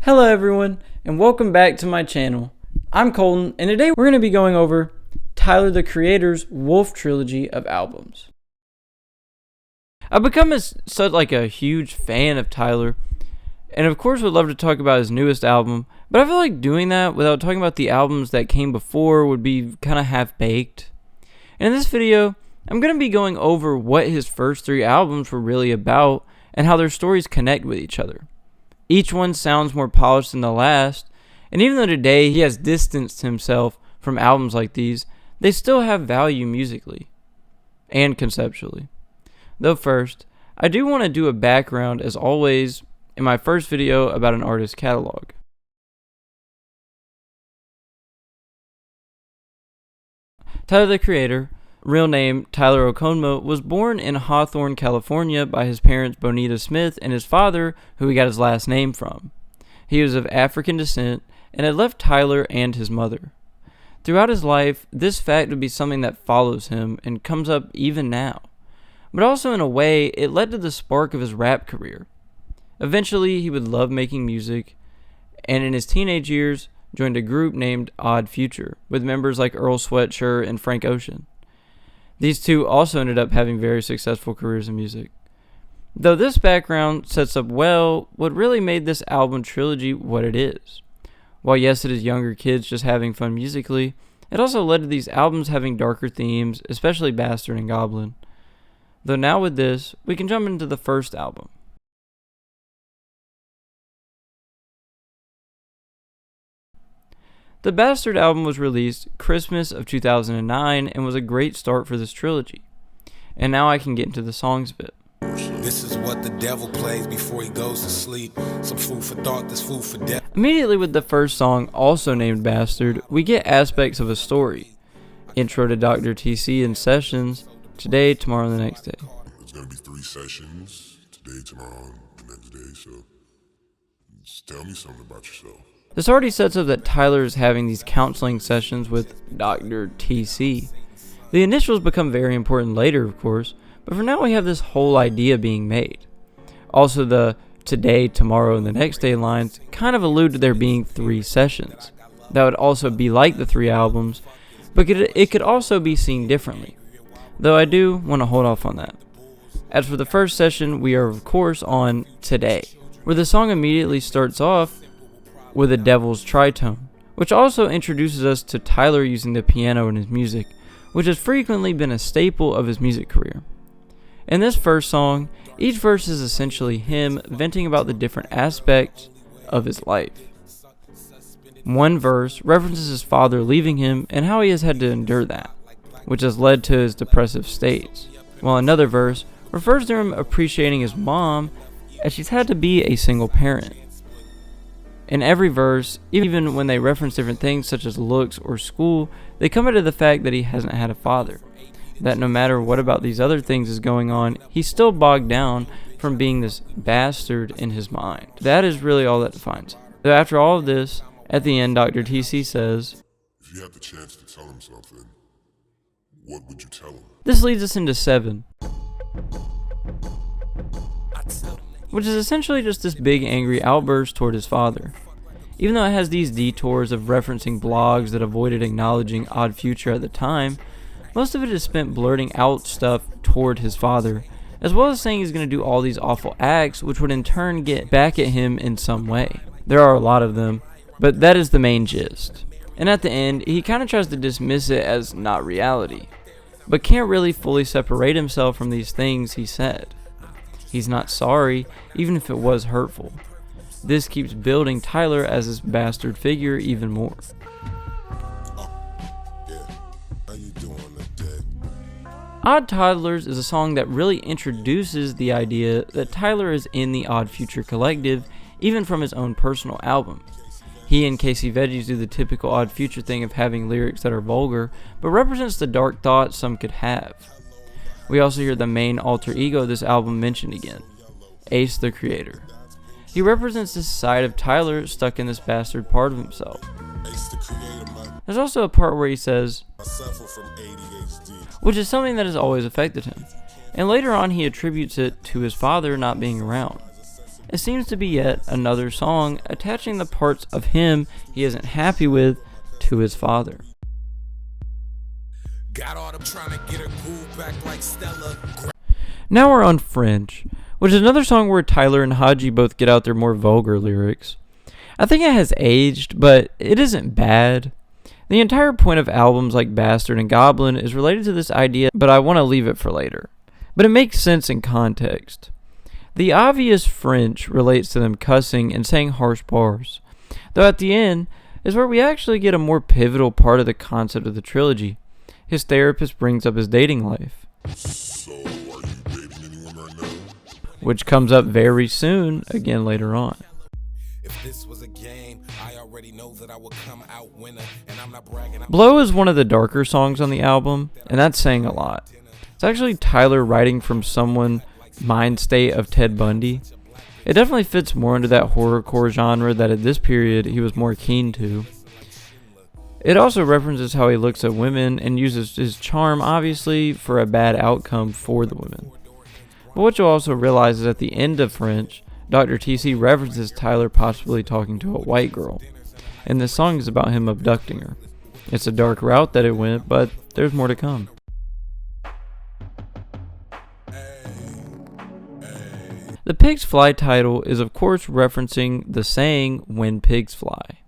Hello everyone, and welcome back to my channel. I'm Colton, and today we're going to be going over Tyler the Creator's Wolf Trilogy of albums. I've become a huge fan of Tyler, and of course would love to talk about his newest album, but I feel like doing that without talking about the albums that came before would be kind of half-baked. And in this video, I'm going to be going over what his first three albums were really about and how their stories connect with each other. Each one sounds more polished than the last, and even though today he has distanced himself from albums like these, they still have value musically and conceptually. Though first, I do want to do a background as always in my first video about an artist's catalog. Tyler the Creator, real name Tyler Okonmo, was born in Hawthorne, California by his parents Bonita Smith and his father, who he got his last name from. He was of African descent and had left Tyler and his mother. Throughout his life, this fact would be something that follows him and comes up even now. But also in a way, it led to the spark of his rap career. Eventually, he would love making music, and in his teenage years, joined a group named Odd Future, with members like Earl Sweatshirt and Frank Ocean. These two also ended up having very successful careers in music. Though this background sets up well what really made this album trilogy what it is. While yes, it is younger kids just having fun musically, it also led to these albums having darker themes, especially Bastard and Goblin. Though now with this, we can jump into the first album. The Bastard album was released Christmas of 2009 and was a great start for this trilogy. And now I can get into the songs a bit. This is what the devil plays before he goes to sleep. Some food for thought, this food for death. Immediately with the first song, also named Bastard, we get aspects of a story. Intro to Dr. TC and sessions, today, tomorrow, and the next day. It's going to be 3 sessions, today, tomorrow, and the next day, so just tell me something about yourself. This already sets up that Tyler is having these counseling sessions with Dr. TC. The initials become very important later, of course, but for now we have this whole idea being made. Also, the today, tomorrow, and the next day lines kind of allude to there being 3 sessions. That would also be like the 3 albums, but it could also be seen differently, though I do want to hold off on that. As for the first session, we are of course on Today, where the song immediately starts off with a Devil's Tritone, which also introduces us to Tyler using the piano in his music, which has frequently been a staple of his music career. In this first song, each verse is essentially him venting about the different aspects of his life. One verse references his father leaving him and how he has had to endure that, which has led to his depressive states, while another verse refers to him appreciating his mom as she's had to be a single parent. In every verse, even when they reference different things such as looks or school, they come into the fact that he hasn't had a father. That no matter what about these other things is going on, he's still bogged down from being this bastard in his mind. That is really all that defines him. So after all of this, at the end, Dr. TC says, If you had the chance to tell him something, what would you tell him? This leads us into 7. Which is essentially just this big angry outburst toward his father. Even though it has these detours of referencing blogs that avoided acknowledging Odd Future at the time, most of it is spent blurting out stuff toward his father, as well as saying he's going to do all these awful acts which would in turn get back at him in some way. There are a lot of them, but that is the main gist. And at the end, he kind of tries to dismiss it as not reality, but can't really fully separate himself from these things he said. He's not sorry, even if it was hurtful. This keeps building Tyler as this bastard figure even more. Odd Toddlers is a song that really introduces the idea that Tyler is in the Odd Future collective, even from his own personal album. He and Casey Veggies do the typical Odd Future thing of having lyrics that are vulgar, but represents the dark thoughts some could have. We also hear the main alter ego of this album mentioned again, Ace the Creator. He represents this side of Tyler stuck in this bastard part of himself. There's also a part where he says, which is something that has always affected him, and later on he attributes it to his father not being around. it seems to be yet another song attaching the parts of him he isn't happy with to his father. Now we're on French, which is another song where Tyler and Haji both get out their more vulgar lyrics. I think it has aged, but it isn't bad. The entire point of albums like Bastard and Goblin is related to this idea, but I want to leave it for later. But it makes sense in context. The obvious French relates to them cussing and saying harsh bars, though at the end is where we actually get a more pivotal part of the concept of the trilogy. His therapist brings up his dating life, So, are you dating anyone right now? which comes up very soon again later on. If this was a game, I already know that I would come out winner, and I'm not bragging. Blow is one of the darker songs on the album, and that's saying a lot. It's actually Tyler writing from someone mind state of Ted Bundy. It definitely fits more into that horrorcore genre that at this period he was more keen to. It also references how he looks at women and uses his charm obviously for a bad outcome for the women. But what you'll also realize is at the end of French, Dr. TC references Tyler possibly talking to a white girl, and this song is about him abducting her. It's a dark route that it went, but there's more to come. The Pigs Fly title is of course referencing the saying, "when pigs fly,"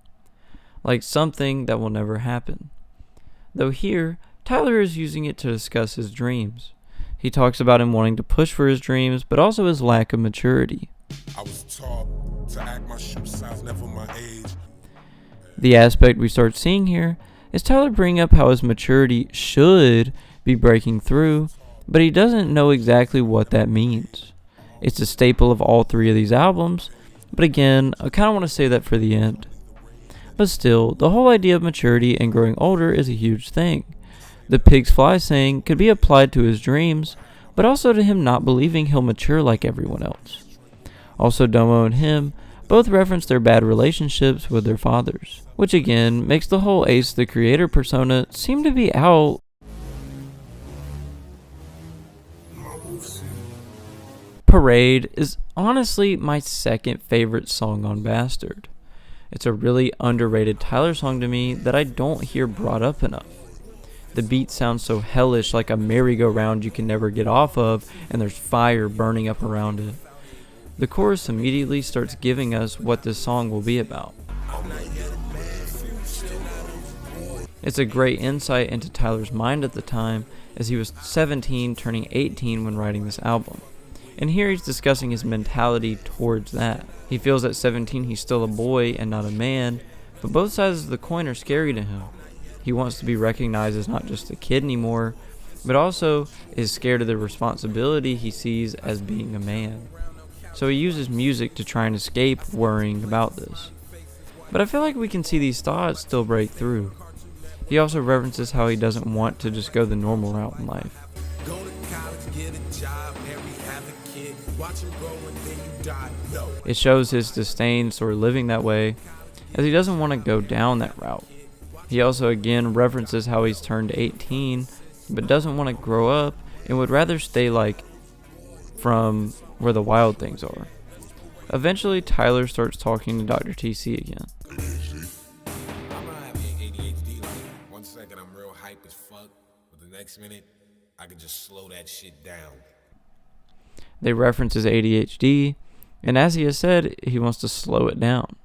like something that will never happen. Though here, Tyler is using it to discuss his dreams. He talks about him wanting to push for his dreams, but also his lack of maturity. I was taught to act my shoe size, never my age. The aspect we start seeing here is Tyler bringing up how his maturity should be breaking through, but he doesn't know exactly what that means. It's a staple of all three of these albums, but again, I kind of want to say that for the end. But still, the whole idea of maturity and growing older is a huge thing. The Pigs Fly saying could be applied to his dreams, but also to him not believing he'll mature like everyone else. Also, Domo and him both reference their bad relationships with their fathers, which again makes the whole Ace the Creator persona seem to be out. Parade is honestly my second favorite song on Bastard. It's a really underrated Tyler song to me that I don't hear brought up enough. The beat sounds so hellish, like a merry-go-round you can never get off of, and there's fire burning up around it. The chorus immediately starts giving us what this song will be about. It's a great insight into Tyler's mind at the time, as he was 17 turning 18 when writing this album. And here he's discussing his mentality towards that. He feels at 17 he's still a boy and not a man, but both sides of the coin are scary to him. He wants to be recognized as not just a kid anymore, but also is scared of the responsibility he sees as being a man. So he uses music to try and escape worrying about this. But I feel like we can see these thoughts still break through. He also references how he doesn't want to just go the normal route in life. Go to college, get a job, marry, have a kid, watch him grow and then you die. No. It shows his disdain for living that way, as he doesn't want to go down that route. He also again references how he's turned 18, but doesn't want to grow up and would rather stay like from where the wild things are. Eventually, Tyler starts talking to Dr. TC again. I'm not having ADHD. Like, 1 second I'm real hype as fuck, but the next minute I can just slow that shit down. They reference his ADHD, and as he has said, he wants to slow it down.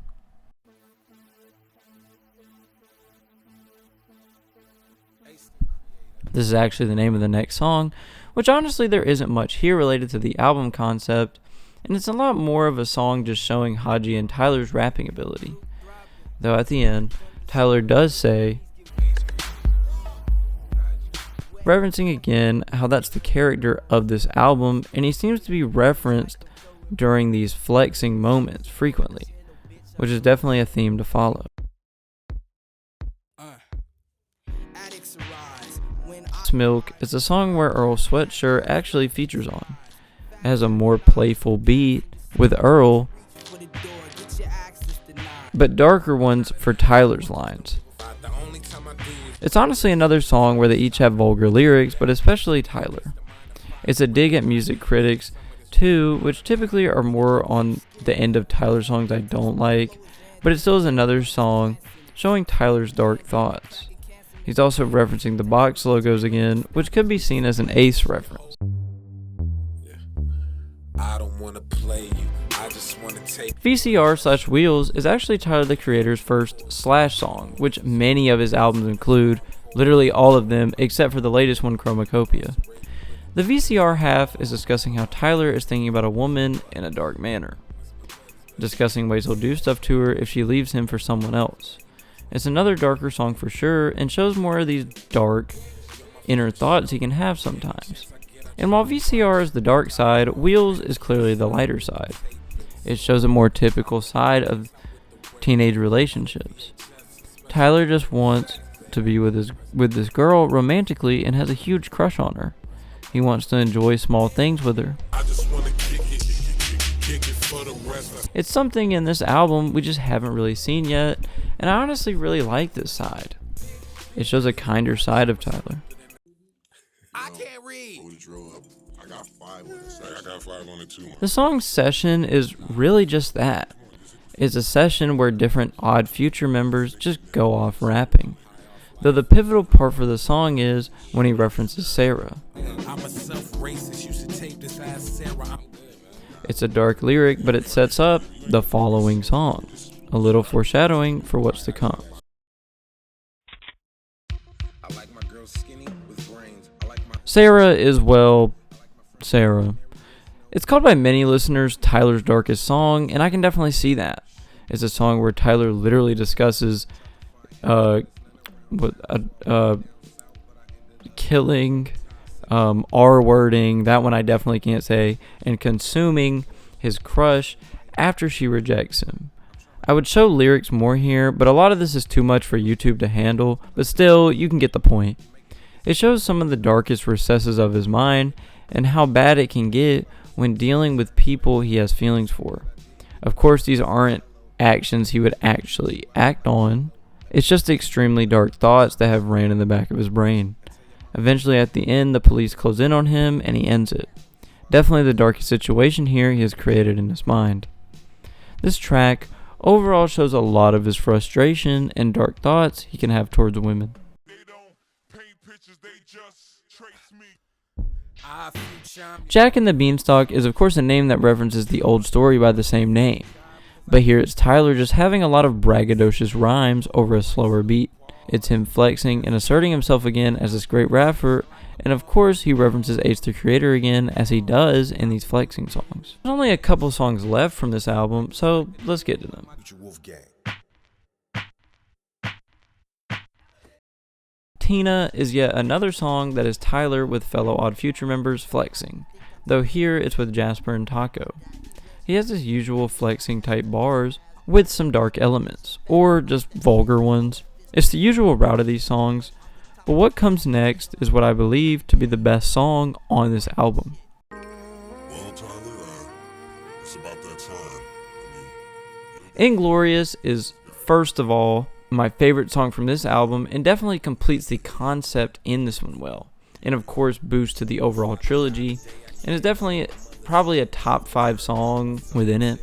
This is actually the name of the next song, which honestly there isn't much here related to the album concept, and it's a lot more of a song just showing Haji and Tyler's rapping ability. Though at the end, Tyler does say, referencing again how that's the character of this album, and he seems to be referenced during these flexing moments frequently, which is definitely a theme to follow. Milk is a song where Earl Sweatshirt actually features on. It has a more playful beat with Earl, but darker ones for Tyler's lines. It's honestly another song where they each have vulgar lyrics, but especially Tyler. It's a dig at music critics 2, which typically are more on the end of Tyler's songs I don't like, but it still is another song showing Tyler's dark thoughts. He's also referencing the box logos again, which could be seen as an Ace reference. I don't wanna play you. I just wanna take VCR/Wheels is actually Tyler the Creator's first Slash song, which many of his albums include, literally all of them except for the latest one, Chromacopia. The VCR half is discussing how Tyler is thinking about a woman in a dark manner, discussing ways he'll do stuff to her if she leaves him for someone else. It's another darker song for sure, and shows more of these dark inner thoughts he can have sometimes. And while VCR is the dark side, Wheels is clearly the lighter side. It shows a more typical side of teenage relationships. Tyler just wants to be with this girl romantically and has a huge crush on her. He wants to enjoy small things with her. I just wanna kick it for the rest. It's something in this album we just haven't really seen yet, and I honestly really like this side. It shows a kinder side of Tyler. I can't read. I got 5 on it. I got 5 on it too. The song Session is really just that. It's a session where different Odd Future members just go off rapping. Though the pivotal part for the song is when he references Sarah. I'm a self-racist. You should tape this ass Sarah. It's a dark lyric, but it sets up the following song. A little foreshadowing for what's to come. I like my girl skinny with brains. I like my Sarah is, well, Sarah. It's called by many listeners Tyler's darkest song, and I can definitely see that. It's a song where Tyler literally discusses killing, R-wording, that one I definitely can't say, and consuming his crush after she rejects him. I would show lyrics more here, but a lot of this is too much for YouTube to handle, but still, you can get the point. It shows some of the darkest recesses of his mind, and how bad it can get when dealing with people he has feelings for. Of course, these aren't actions he would actually act on. It's just extremely dark thoughts that have ran in the back of his brain. Eventually, at the end, the police close in on him, and he ends it. Definitely the darkest situation here he has created in his mind. This track overall shows a lot of his frustration and dark thoughts he can have towards women. Jack and the Beanstalk is of course a name that references the old story by the same name, but here it's Tyler just having a lot of braggadocious rhymes over a slower beat. It's him flexing and asserting himself again as this great rapper, and of course he references Ace the Creator again, as he does in these flexing songs. There's only a couple songs left from this album, so let's get to them. Tina is yet another song that is Tyler with fellow Odd Future members flexing, though here it's with Jasper and Taco. He has his usual flexing type bars with some dark elements, or just vulgar ones. It's the usual route of these songs, but what comes next is what I believe to be the best song on this album. Well, Tyler, it's about that time. Inglorious is, first of all, my favorite song from this album, and definitely completes the concept in this one well, and of course boosts to the overall trilogy, and is definitely probably a top 5 song within it.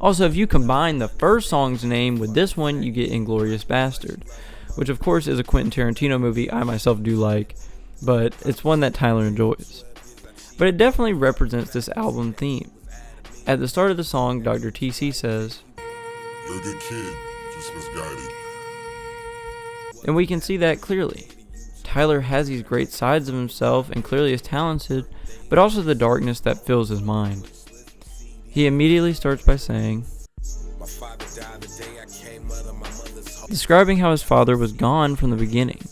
Also, if you combine the first song's name with this one, you get Inglorious Bastard, which of course is a Quentin Tarantino movie I myself do like, but it's one that Tyler enjoys. But it definitely represents this album theme. At the start of the song, Dr. TC says, "You're a good kid, just misguided." And we can see that clearly. Tyler has these great sides of himself and clearly is talented, but also the darkness that fills his mind. He immediately starts by saying, describing how his father was gone from the beginning,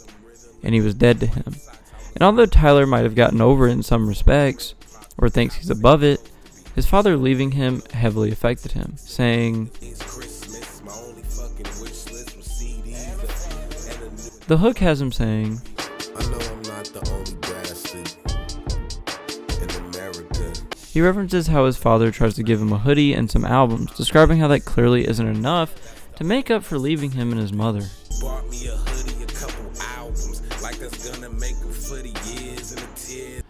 and he was dead to him. And although Tyler might have gotten over it in some respects, or thinks he's above it, his father leaving him heavily affected him, saying, the hook has him saying, I know I'm not the only bastard in America. He references how his father tries to give him a hoodie and some albums, describing how that clearly isn't enough to make up for leaving him and his mother. Bought me a hoodie, a couple albums, like that's gonna make him for the years and the tears.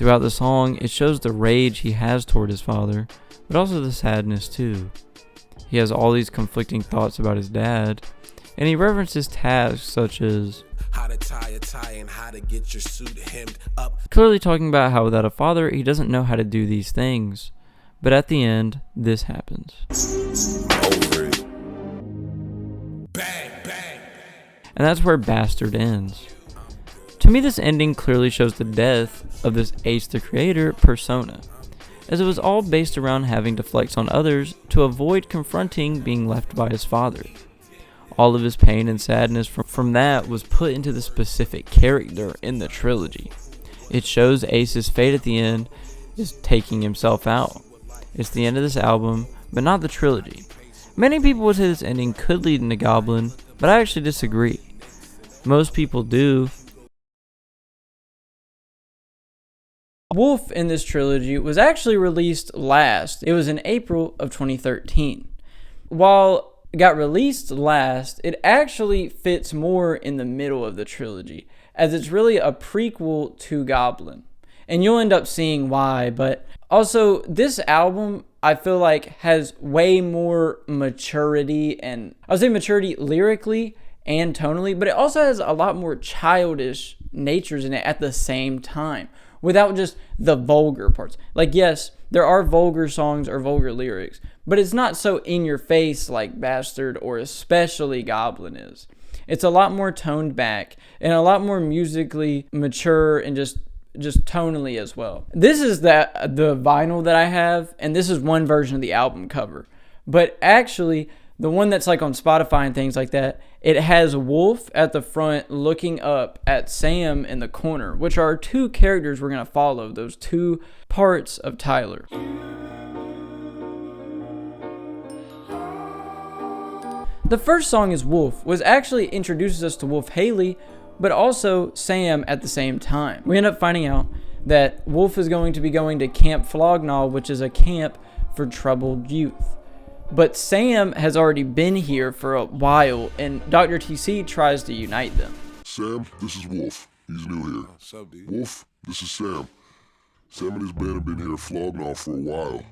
Throughout the song, it shows the rage he has toward his father, but also the sadness too. He has all these conflicting thoughts about his dad, and he references tasks such as how to tie a tie and how to get your suit hemmed up. Clearly talking about how without a father, he doesn't know how to do these things. But at the end, this happens. Over it. Bang, bang. And that's where Bastard ends. To me, this ending clearly shows the death of this Ace the Creator persona, as it was all based around having to flex on others to avoid confronting being left by his father. All of his pain and sadness from that was put into the specific character in the trilogy. It shows Ace's fate at the end is taking himself out. It's the end of this album, but not the trilogy. Many people would say this ending could lead into Goblin, but I actually disagree. Most people do. Wolf in this trilogy was actually released last. It was in April of 2013. While it got released last, it actually fits more in the middle of the trilogy, as it's really a prequel to Goblin. And you'll end up seeing why, but also this album, I feel like, has way more maturity, and I would say maturity lyrically and tonally, but it also has a lot more childish natures in it at the same time, without just the vulgar parts. Like, yes, there are vulgar songs or vulgar lyrics, but it's not so in your face like Bastard or especially Goblin is. It's a lot more toned back and a lot more musically mature and just tonally as well. This is the vinyl that I have, and this is one version of the album cover. But actually, the one that's like on Spotify and things like that, it has Wolf at the front looking up at Sam in the corner, which are two characters we're going to follow, those two parts of Tyler. The first song is Wolf, which actually introduces us to Wolf Haley, but also Sam at the same time. We end up finding out that Wolf is going to be going to Camp Flognall, which is a camp for troubled youth. But Sam has already been here for a while, and Dr. TC tries to unite them. Sam, this is Wolf. He's new here. What's up, dude? Wolf, this is Sam. Sam and his band have been here Flognall for a while.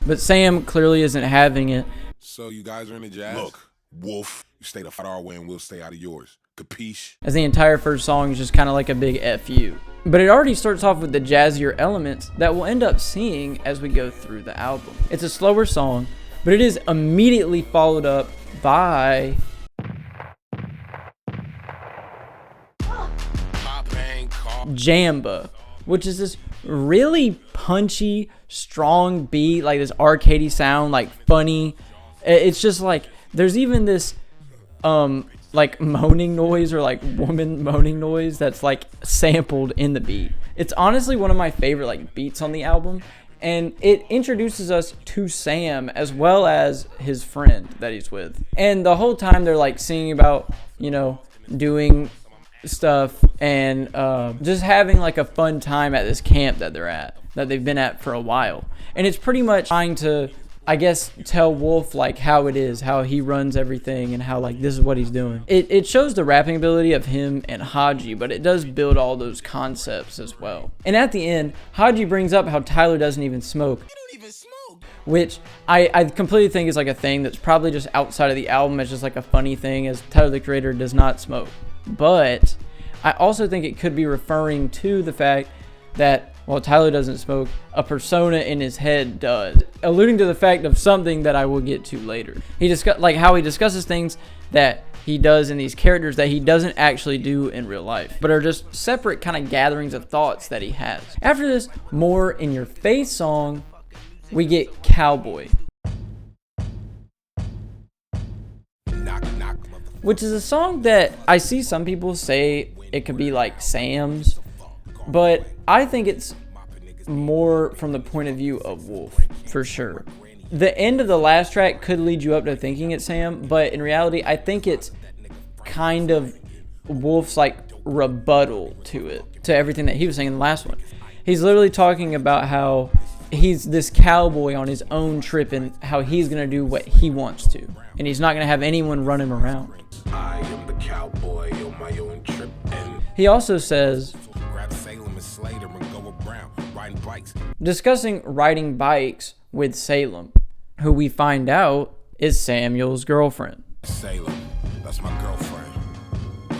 But Sam clearly isn't having it. So you guys are in the jazz? Look, Wolf, you stay the fight our way and we'll stay out of yours. Capiche? As the entire first song is just kind of like a big FU. But it already starts off with the jazzier elements that we'll end up seeing as we go through the album. It's a slower song, but it is immediately followed up by Jamba, which is this really punchy, strong beat, like this arcadey sound, like funny. It's just like, there's even this like moaning noise or like woman moaning noise that's like sampled in the beat. It's honestly one of my favorite like beats on the album, and it introduces us to Sam as well as his friend that he's with. And the whole time they're like singing about, you know, doing stuff and just having like a fun time at this camp that they're at, that they've been at for a while. And it's pretty much trying to, I guess, tell Wolf like how it is, how he runs everything, and how like this is what he's doing. It shows the rapping ability of him and Haji, but it does build all those concepts as well. And at the end, Haji brings up how Tyler doesn't even smoke. Which I completely think is like a thing that's probably just outside of the album. It's just like a funny thing, as Tyler the Creator does not smoke. But I also think it could be referring to the fact that while Tyler doesn't smoke, a persona in his head does, alluding to the fact of something that I will get to later. He like how he discusses things that he does in these characters that he doesn't actually do in real life, but are just separate kind of gatherings of thoughts that he has. After this more in your face song, we get Cowboy, which is a song that I see some people say it could be like Sam's, but I think it's more from the point of view of Wolf, for sure. The end of the last track could lead you up to thinking it's Sam, but in reality, I think it's kind of Wolf's like rebuttal to it, to everything that he was saying in the last one. He's literally talking about how he's this cowboy on his own trip and how he's going to do what he wants to, and he's not going to have anyone run him around. I am the cowboy on my own trip. And he also says, discussing riding bikes with Salem, who we find out is Samuel's girlfriend. Salem, that's my girlfriend.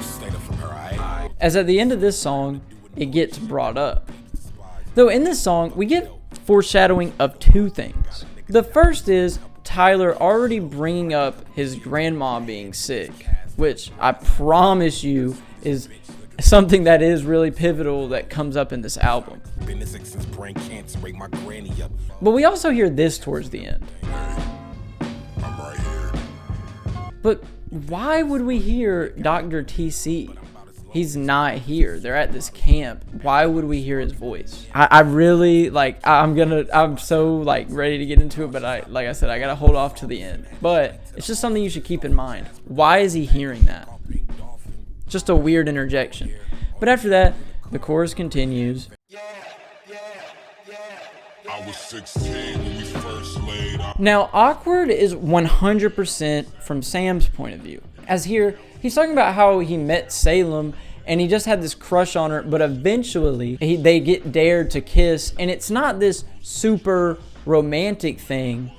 Stay from her, aight? As at the end of this song, it gets brought up. Though in this song, we get foreshadowing of two things. The first is Tyler already bringing up his grandma being sick, which I promise you is something that is really pivotal that comes up in this album. But we also hear this towards the end. I'm right here. But why would we hear Dr. TC? He's not here. They're at this camp. Why would we hear his voice? I really, like, I'm so, like, ready to get into it, but like I said, I gotta hold off to the end. But it's just something you should keep in mind. Why is he hearing that? Just a weird interjection. But after that, the chorus continues. I was 16 when we first laid up. Now, Awkward is 100% from Sam's point of view. As here, he's talking about how he met Salem and he just had this crush on her, but eventually they get dared to kiss, and it's not this super romantic thing,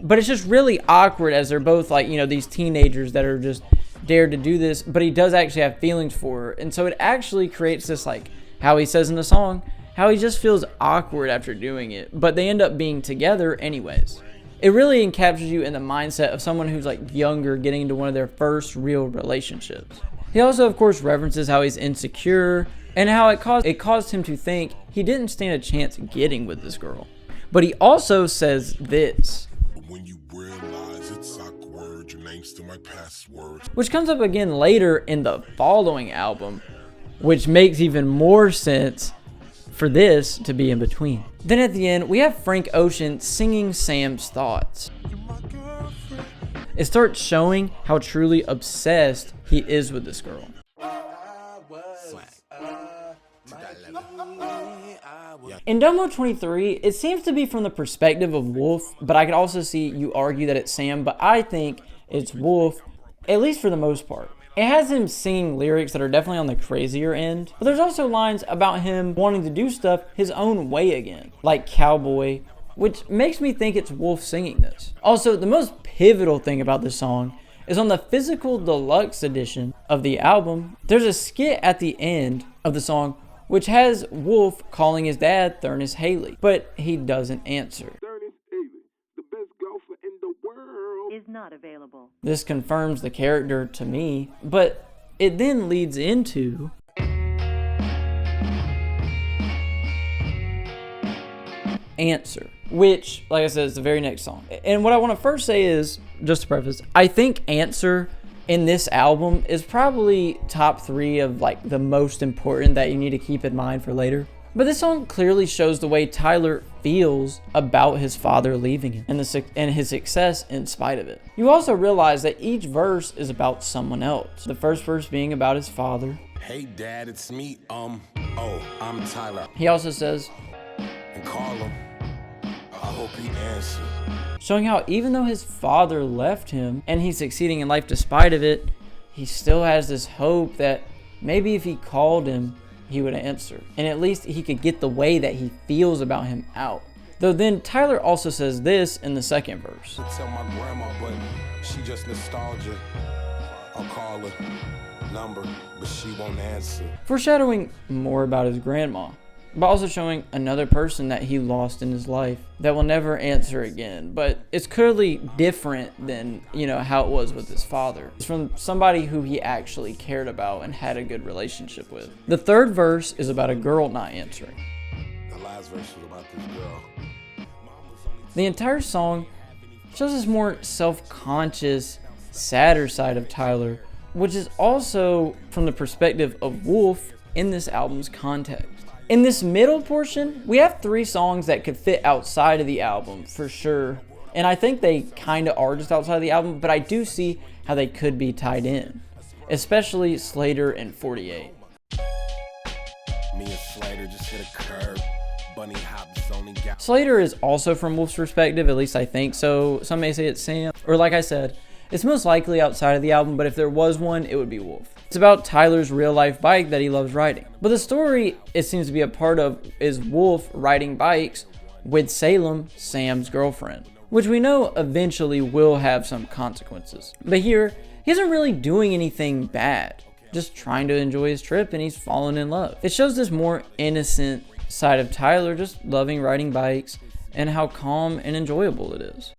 but it's just really awkward as they're both like, you know, these teenagers that are just dared to do this, but he does actually have feelings for her. And so it actually creates this, like how he says in the song, how he just feels awkward after doing it, but they end up being together anyways. It really encaptures you in the mindset of someone who's like younger getting into one of their first real relationships. He also, of course, references how he's insecure and how it caused him to think he didn't stand a chance getting with this girl. But he also says this, When you realize it's awkward, your name's still my password. which comes up again later in the following album, which makes even more sense for this to be in between. Then at the end, we have Frank Ocean singing Sam's thoughts. It starts showing how truly obsessed he is with this girl. In Dumbo 23, it seems to be from the perspective of Wolf, but I could also see you argue that it's Sam, but I think it's Wolf, at least for the most part. It has him singing lyrics that are definitely on the crazier end, but there's also lines about him wanting to do stuff his own way again, like Cowboy, which makes me think it's Wolf singing this. Also, the most pivotal thing about this song is on the physical deluxe edition of the album, there's a skit at the end of the song which has Wolf calling his dad Thurnis Haley, but he doesn't answer. Is not available. This confirms the character to me, but it then leads into Answer, which, like I said, is the very next song. And what I want to first say is, just to preface, I think Answer in this album is probably top 3 of like the most important that you need to keep in mind for later. But this song clearly shows the way Tyler feels about his father leaving him and his success in spite of it. You also realize that each verse is about someone else. The first verse being about his father. Hey dad, it's me, I'm Tyler. He also says, And call him. I hope he answers. showing how even though his father left him and he's succeeding in life despite of it, he still has this hope that maybe if he called him, he would answer, and at least he could get the way that he feels about him out. Though then Tyler also says this in the second verse. I tell my grandma, but she just nostalgia. I'll call her number, but she won't answer. Foreshadowing more about his grandma, but also showing another person that he lost in his life that will never answer again. But it's clearly different than, you know, how it was with his father. It's from somebody who he actually cared about and had a good relationship with. The third verse is about a girl not answering. The last verse was about this girl. The entire song shows this more self-conscious, sadder side of Tyler, which is also from the perspective of Wolf in this album's context. In this middle portion, we have 3 songs that could fit outside of the album for sure. And I think they kind of are just outside of the album, but I do see how they could be tied in. Especially Slater and 48. Me and Slater just hit a curb. Bunny hops only got. Slater is also from Wolf's perspective, at least I think so. Some may say it's Sam. Or like I said, it's most likely outside of the album, but if there was one, it would be Wolf. It's about Tyler's real-life bike that he loves riding. But the story it seems to be a part of is Wolf riding bikes with Salem, Sam's girlfriend, which we know eventually will have some consequences. But here, he isn't really doing anything bad, just trying to enjoy his trip, and he's fallen in love. It shows this more innocent side of Tyler, just loving riding bikes and how calm and enjoyable it is.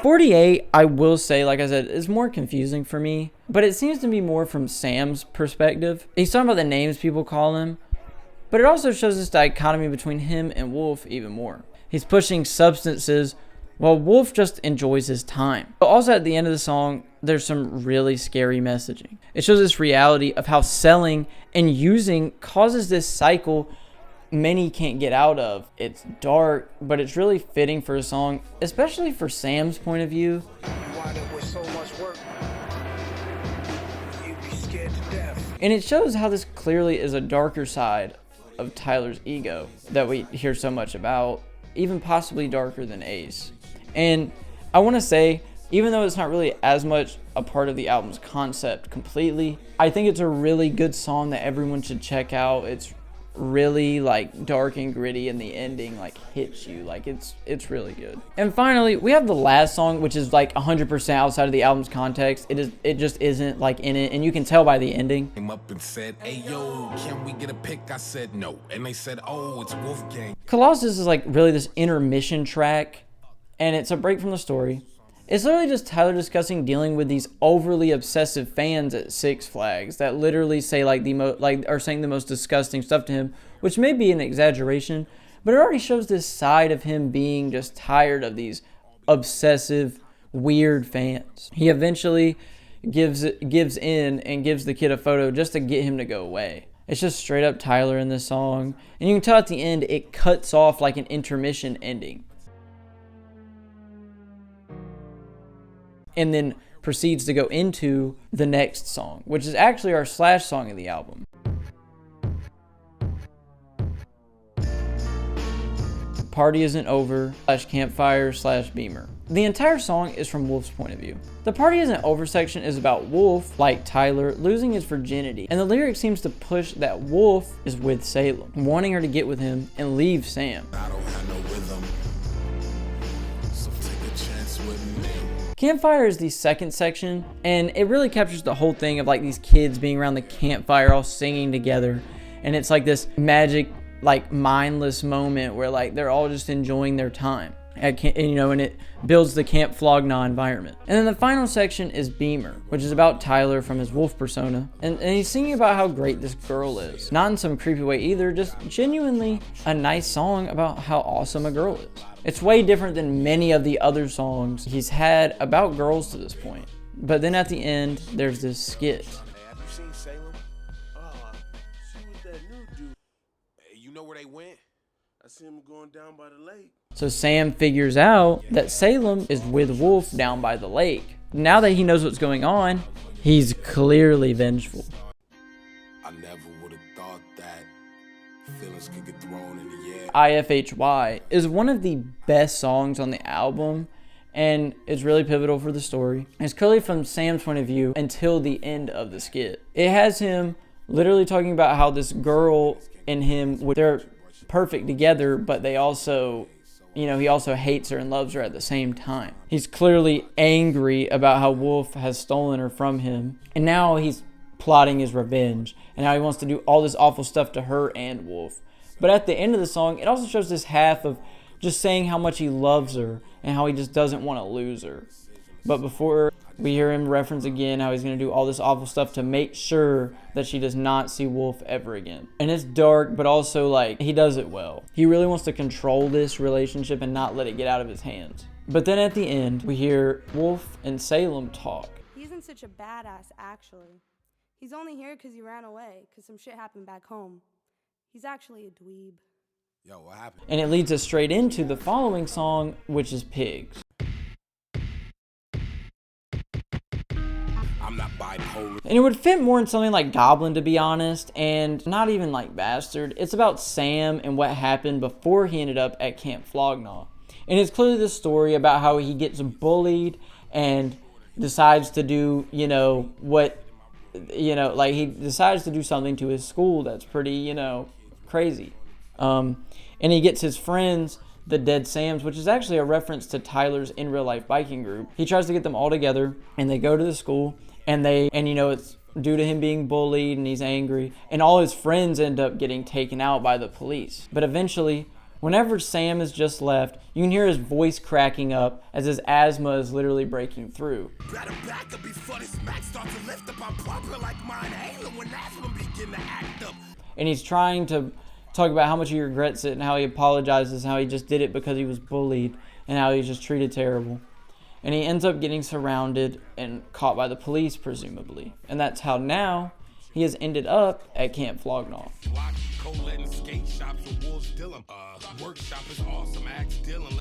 48, I will say, like I said, is more confusing for me, but it seems to be more from Sam's perspective. He's talking about the names people call him, but it also shows this dichotomy between him and Wolf even more. He's pushing substances while Wolf just enjoys his time. But also at the end of the song, there's some really scary messaging. It shows this reality of how selling and using causes this cycle many can't get out of. It's dark, but it's really fitting for a song, especially for Sam's point of view. And it shows how this clearly is a darker side of Tyler's ego that we hear so much about, even possibly darker than Ace. And I want to say, even though it's not really as much a part of the album's concept completely, I think it's a really good song that everyone should check out. It's really like dark and gritty, and the ending like hits you. Like it's really good. And finally, we have the last song, which is like 100% outside of the album's context. It just isn't like in it, and you can tell by the ending. Came up and said, "Hey yo, can we get a pic?" I said no, and they said, "Oh, it's Wolfgang." Colossus is like really this intermission track, and it's a break from the story. It's literally just Tyler discussing dealing with these overly obsessive fans at Six Flags that literally say like are saying the most disgusting stuff to him, which may be an exaggeration, but it already shows this side of him being just tired of these obsessive, weird fans. He eventually gives in and gives the kid a photo just to get him to go away. It's just straight up Tyler in this song, and you can tell at the end it cuts off like an intermission ending, and then proceeds to go into the next song, which is actually our Slash song of the album. Party Isn't Over / Campfire / Beamer. The entire song is from Wolf's point of view. The Party Isn't Over section is about Wolf, like Tyler, losing his virginity, and the lyric seems to push that Wolf is with Salem, wanting her to get with him and leave Sam. I don't have no rhythm, so take a chance with me. Campfire is the second section, and it really captures the whole thing of like these kids being around the campfire all singing together, and it's like this magic, like mindless moment where like they're all just enjoying their time. And it builds the Camp Flog Gnaw environment. And then the final section is Beamer, which is about Tyler from his Wolf persona, and he's singing about how great this girl is. Not in some creepy way either, just genuinely a nice song about how awesome a girl is. It's way different than many of the other songs he's had about girls to this point. But then at the end, there's this skit. Hey, have you seen Salem? She was that new dude. Hey, you know where they went? I see him going down by the lake. So Sam figures out that Salem is with Wolf down by the lake. Now that he knows what's going on, he's clearly vengeful. I never would have thought that feelings could get thrown in the air. IFHY is one of the best songs on the album, and it's really pivotal for the story. It's clearly from Sam's point of view until the end of the skit. It has him literally talking about how this girl and him, they're perfect together, but they also, he also hates her and loves her at the same time. He's clearly angry about how Wolf has stolen her from him, and now he's plotting his revenge, and how he wants to do all this awful stuff to her and Wolf. But at the end of the song, it also shows this half of just saying how much he loves her and how he just doesn't want to lose her. But before, we hear him reference again how he's going to do all this awful stuff to make sure that she does not see Wolf ever again. And it's dark, but also like he does it well. He really wants to control this relationship and not let it get out of his hands. But then at the end, we hear Wolf and Salem talk. He isn't such a badass, actually. He's only here because he ran away, because some shit happened back home. He's actually a dweeb. Yo, what happened? And it leads us straight into the following song, which is Pigs. I'm not bipolar. And it would fit more in something like Goblin, to be honest, and not even like Bastard. It's about Sam and what happened before he ended up at Camp Flog Gnaw. And it's clearly the story about how he gets bullied and decides to do, he decides to do something to his school that's pretty, crazy. And he gets his friends, the Dead Sams, which is actually a reference to Tyler's in real life biking group. He tries to get them all together, and they go to the school, and it's due to him being bullied and he's angry, and all his friends end up getting taken out by the police. But eventually, whenever Sam has just left, you can hear his voice cracking up as his asthma is literally breaking through. And he's trying to talk about how much he regrets it and how he apologizes, how he just did it because he was bullied and how he was just treated terrible. And he ends up getting surrounded and caught by the police, presumably. And that's how now he has ended up at Camp Flognaw.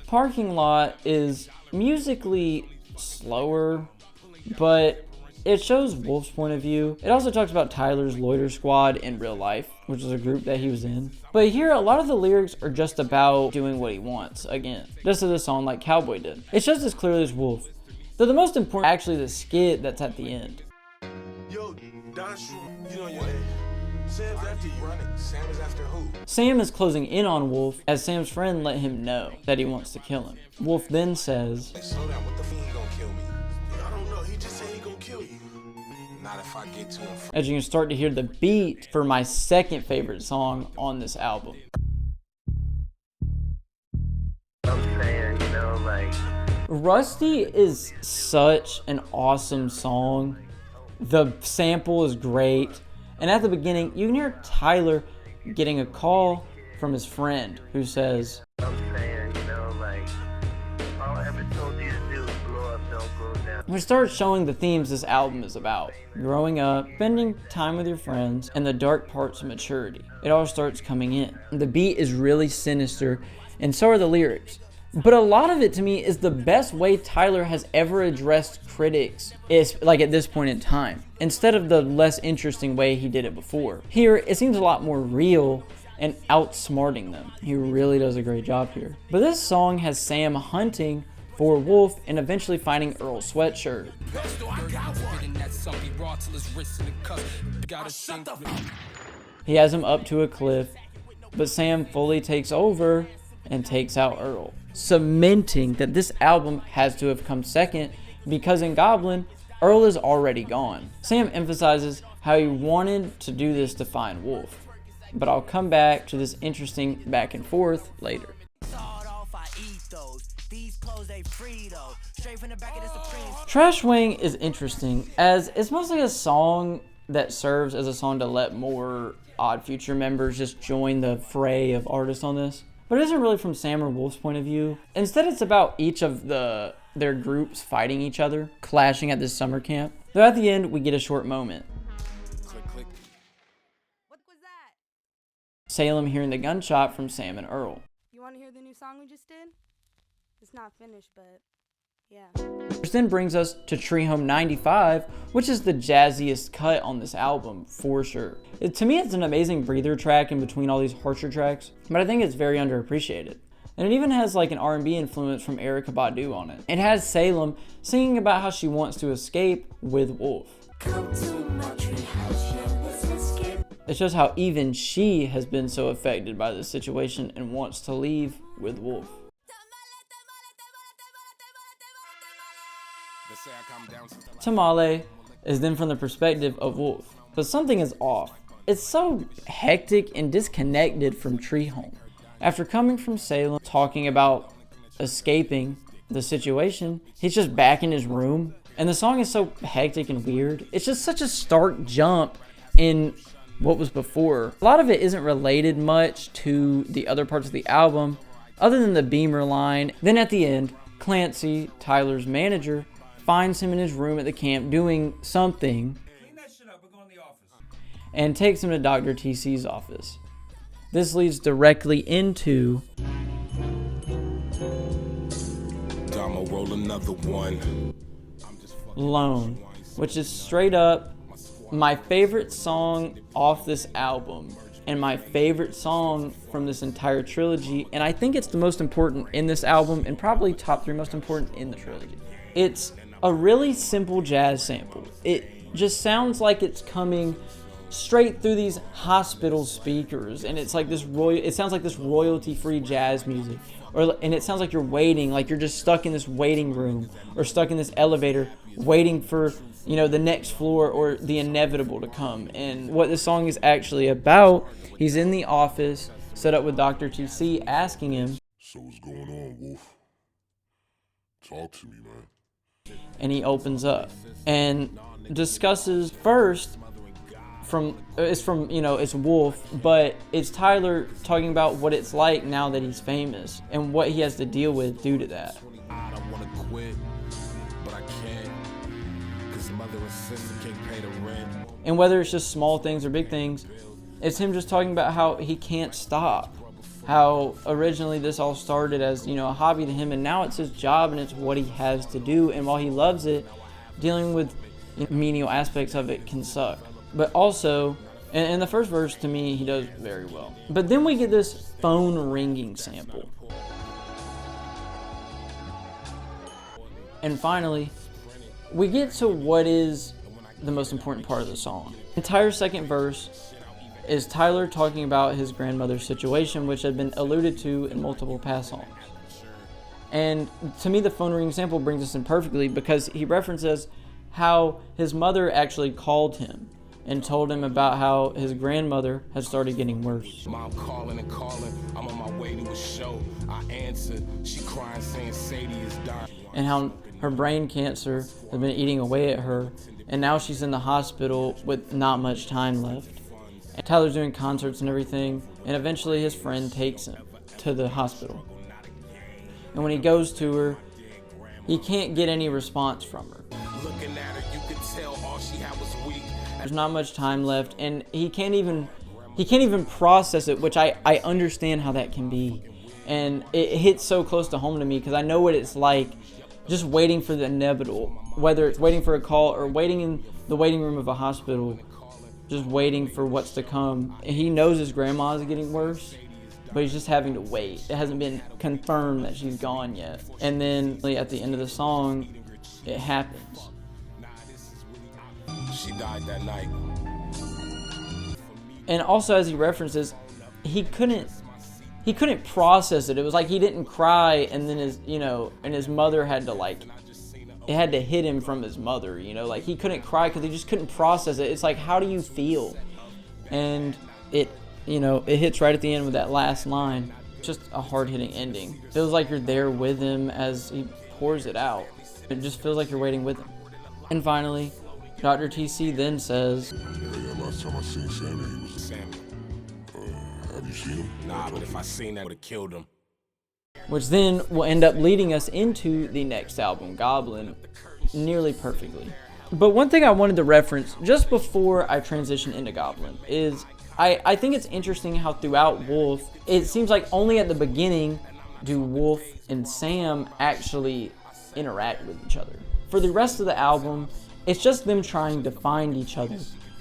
Parking Lot is musically slower, but it shows Wolf's point of view. It also talks about Tyler's loiter squad in real life, which is a group that he was in. But here, a lot of the lyrics are just about doing what he wants, again, just as a song like Cowboy did. It's just as clearly as Wolf. Though the most important, actually, the skit that's at the end. Yo, you know your Sam's after you. Sam is after who? Sam is closing in on Wolf as Sam's friend let him know that he wants to kill him. Wolf then says, Hey, slow down, what the fuck he gonna kill me? I don't know, he just said he gonna kill you. Not if I get to him first. As you can start to hear the beat for my second favorite song on this album. Rusty is such an awesome song. The sample is great. And at the beginning, you can hear Tyler getting a call from his friend who says, which starts showing the themes this album is about. Growing up, spending time with your friends, and the dark parts of maturity. It all starts coming in. The beat is really sinister, and so are the lyrics. But a lot of it to me is the best way Tyler has ever addressed critics, is like at this point in time, instead of the less interesting way he did it before. Here, it seems a lot more real and outsmarting them. He really does a great job here. But this song has Sam hunting for Wolf and eventually finding Earl's sweatshirt. He has him up to a cliff, but Sam fully takes over and takes out Earl, cementing that this album has to have come second because in Goblin, Earl is already gone. Sam emphasizes how he wanted to do this to find Wolf, but I'll come back to this interesting back and forth later. Trash Wing is interesting as it's mostly a song that serves as a song to let more Odd Future members just join the fray of artists on this. But it isn't really from Sam or Wolf's point of view. Instead, it's about each of their groups fighting each other, clashing at this summer camp. Though at the end, we get a short moment. Click, click. What was that? Salem hearing the gunshot from Sam and Earl. You want to hear the new song we just did? It's not finished, but yeah. Which then brings us to Tree Home 95, which is the jazziest cut on this album, for sure. To me, it's an amazing breather track in between all these harsher tracks, but I think it's very underappreciated. And it even has like an R&B influence from Erykah Badu on it. It has Salem singing about how she wants to escape with Wolf. It shows how even she has been so affected by this situation and wants to leave with Wolf. Tamale is then from the perspective of Wolf, but something is off. It's so hectic and disconnected from Tree Home. After coming from Salem, talking about escaping the situation, he's just back in his room, and the song is so hectic and weird. It's just such a stark jump in what was before. A lot of it isn't related much to the other parts of the album, other than the Beamer line. Then at the end, Clancy, Tyler's manager, finds him in his room at the camp doing something and takes him to Dr. TC's office. This leads directly into Roll another one. Lone, which is straight up my favorite song off this album and my favorite song from this entire trilogy, and I think it's the most important in this album and probably top 3 most important in the trilogy. It's a really simple jazz sample. It just sounds like it's coming straight through these hospital speakers, and it's like this it sounds like this royalty-free jazz music, and it sounds like you're waiting, like you're just stuck in this waiting room or stuck in this elevator waiting for, you know, the next floor or the inevitable to come. And what this song is actually about, he's in the office set up with Dr. TC, asking him, So what's going on, Wolf? Talk to me, man. and he opens up and discusses first it's Wolf, but it's Tyler talking about what it's like now that he's famous and what he has to deal with due to that. I don't want to quit, but I can't, because mother and sister can't pay the rent. And whether it's just small things or big things, it's him just talking about how he can't stop. How originally this all started as, you know, a hobby to him, and now it's his job and it's what he has to do. And while he loves it, dealing with menial aspects of it can suck. But also, in the first verse, to me, he does very well. But then we get this phone ringing sample. And finally, we get to what is the most important part of the song. The entire second verse is Tyler talking about his grandmother's situation, which had been alluded to in multiple past songs. And to me, the phone ringing sample brings us in perfectly, because he references how his mother actually called him and told him about how his grandmother had started getting worse. Mom calling and calling, I'm on my way to a show. I answered, she crying saying Sadie is dying. And how her brain cancer has been eating away at her, and now she's in the hospital with not much time left. And Tyler's doing concerts and everything, and eventually his friend takes him to the hospital. And when he goes to her, he can't get any response from her. Looking at her, you could tell all she had was weak. There's not much time left, and he can't even process it, which I understand how that can be. And it hits so close to home to me, because I know what it's like just waiting for the inevitable, whether it's waiting for a call or waiting in the waiting room of a hospital, just waiting for what's to come. And he knows his grandma is getting worse, but he's just having to wait. It hasn't been confirmed that she's gone yet. And then at the end of the song, it happens. She died that night. And also, as he references, he couldn't process it. It was like he didn't cry, and then his mother had to it had to hit him from his mother, like he couldn't cry because he just couldn't process it. It's like, how do you feel? And it hits right at the end with that last line. Just a hard-hitting ending. Feels like you're there with him as he pours it out. It just feels like you're waiting with him. And finally, Dr. TC then says, Yeah, last time I seen Sammy, he was Sammy. Have you seen him? Nah, but if I seen that, I would have killed him. which then will end up leading us into the next album, Goblin, nearly perfectly. But one thing I wanted to reference just before I transition into Goblin is I think it's interesting how throughout Wolf, it seems like only at the beginning do Wolf and Sam actually interact with each other. For the rest of the album, it's just them trying to find each other,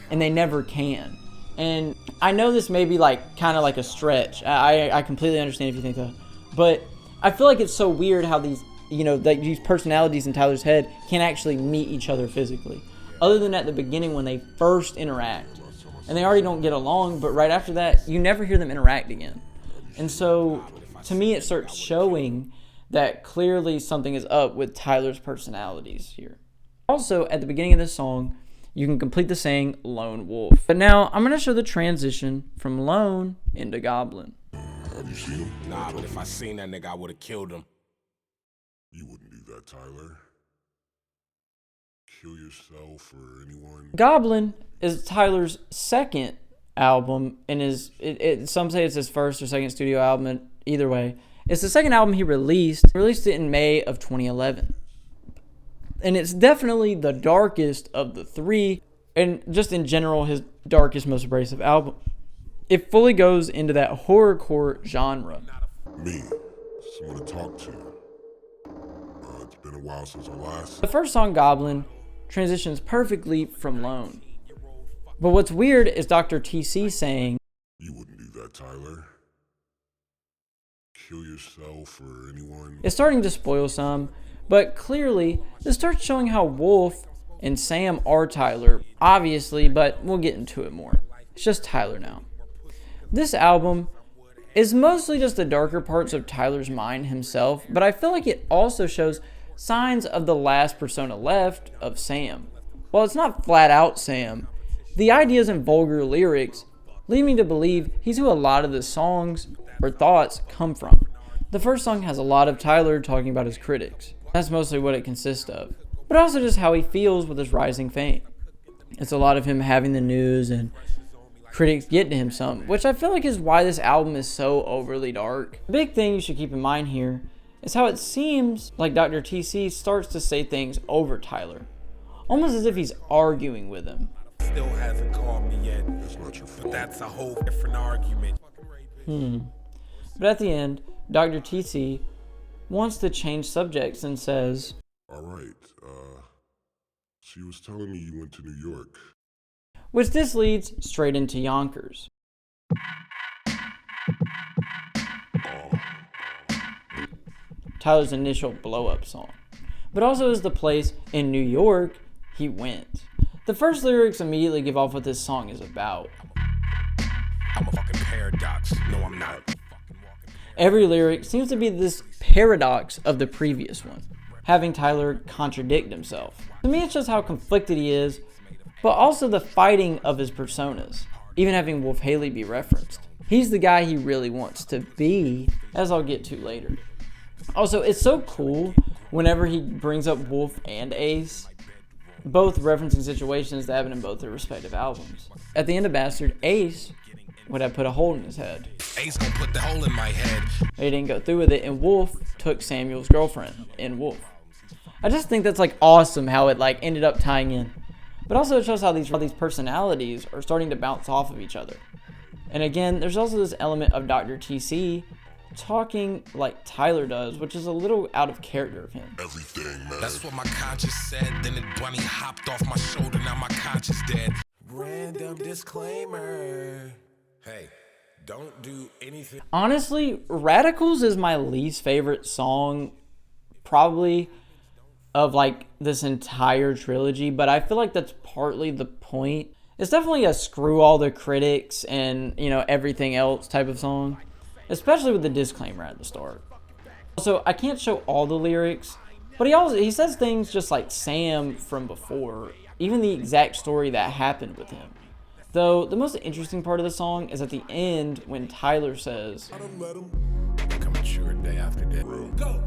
and they never can. And I know this may be kind of like a stretch. I completely understand if you think that. But I feel like it's so weird how these, these personalities in Tyler's head can't actually meet each other physically. Other than at the beginning when they first interact. And they already don't get along, but right after that, you never hear them interact again. And so, to me, it starts showing that clearly something is up with Tyler's personalities here. Also, at the beginning of this song, you can complete the saying Lone Wolf. But now, I'm going to show the transition from Lone into Goblin. Have you seen him? Nah, but if I seen that nigga, I would have killed him. You wouldn't do that, Tyler. Kill yourself or anyone. Goblin is Tyler's second album, and some say it's his first or second studio album. Either way, it's the second album he released. He released it in May of 2011. And it's definitely the darkest of the three, and just in general, his darkest, most abrasive album. It fully goes into that horrorcore genre. Me. Someone to talk to. It's been a while since our last. The first song, Goblin, transitions perfectly from Lone. But what's weird is Dr. TC saying, You wouldn't do that, Tyler. Kill yourself or anyone. it's starting to spoil some, but clearly this starts showing how Wolf and Sam are Tyler, obviously, but we'll get into it more. It's just Tyler now. This album is mostly just the darker parts of Tyler's mind himself, but I feel like it also shows signs of the last persona left of Sam. While it's not flat out Sam, the ideas and vulgar lyrics lead me to believe he's who a lot of the songs or thoughts come from. The first song has a lot of Tyler talking about his critics. That's mostly what it consists of, but also just how he feels with his rising fame. It's a lot of him having the news and critics get to him some, which I feel like is why this album is so overly dark. The big thing you should keep in mind here is how it seems like Dr. TC starts to say things over Tyler, almost as if he's arguing with him. Still hasn't called me yet. That's not your fault. But that's a whole different argument. But at the end, Dr. TC wants to change subjects and says, Alright, she was telling me you went to New York. which this leads straight into Yonkers. Tyler's initial blow-up song, but also is the place in New York he went. The first lyrics immediately give off what this song is about. I'm a fucking paradox. No, I'm not. Every lyric seems to be this paradox of the previous one, having Tyler contradict himself. To me, it shows how conflicted he is, but also the fighting of his personas, even having Wolf Haley be referenced. He's the guy he really wants to be, as I'll get to later. Also, it's so cool whenever he brings up Wolf and Ace, both referencing situations that happen in both their respective albums. At the end of Bastard, Ace would have put a hole in his head. Ace gonna put the hole in my head. He didn't go through with it, and Wolf took Samuel's girlfriend in Wolf. I just think that's like awesome how it like ended up tying in. But also it shows how these personalities are starting to bounce off of each other. And again, there's also this element of Dr. TC talking like Tyler does, which is a little out of character of him. Everything, man. That's what my conscience said. Then the bunny hopped off my shoulder. Now my conscience dead. Random disclaimer. Hey, don't do anything. Honestly, Radicals is my least favorite song, probably, of like this entire trilogy, but I feel like that's partly the point. It's definitely a screw all the critics and, you know, everything else type of song, especially with the disclaimer at the start. Also, I can't show all the lyrics, but he says things just like Sam from before, even the exact story that happened with him. Though the most interesting part of the song is at the end when Tyler says, Become mature day after day. Go.